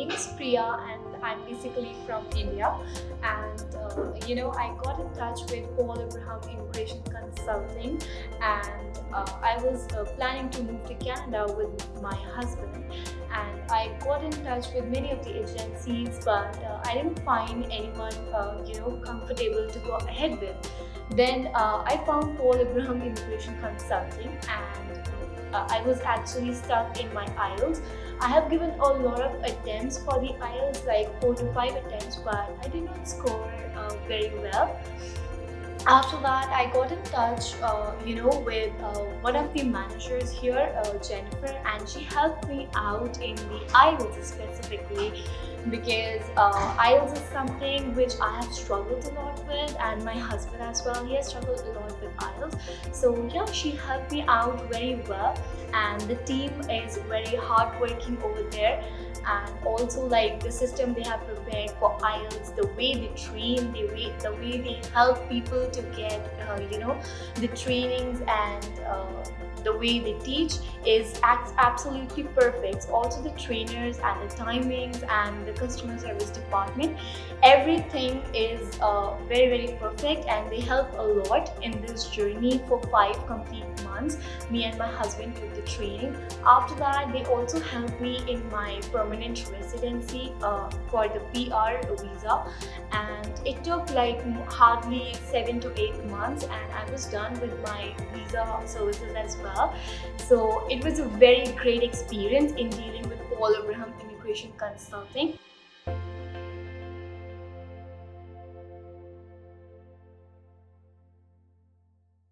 name is Priya and I'm basically from India, and I got in touch with Paul Abraham Immigration Consulting, and I was planning to move to Canada with my husband, and I got in touch with many of the agencies, but I didn't find anyone comfortable to go ahead with. Then I found Paul Abraham Immigration Consulting, and I was actually stuck in my IELTS. I have given a lot of attempts for the IELTS, like 4 to 5 attempts, but I did not score very well. After that, I got in touch, with one of the managers here, Jennifer, and she helped me out in the IELTS specifically, because IELTS is something which I have struggled a lot with, and my husband as well, he has struggled a lot with IELTS. So yeah, she helped me out very well, and the team is very hardworking over there. And also, like, the system they have prepared for IELTS, the way they train, the way they help people to get the trainings, and the way they teach is absolutely perfect. Also, the trainers and the timings and the customer service department, everything is very, very perfect, and they help a lot in this journey. For 5 complete months, me and my husband took the training. After that, they also helped me in my permanent residency for the PR visa, and it took like hardly 7 to 8 months, and I was done with my visa services as well. So it was a very great experience in dealing with Paul Abraham Immigration Consulting.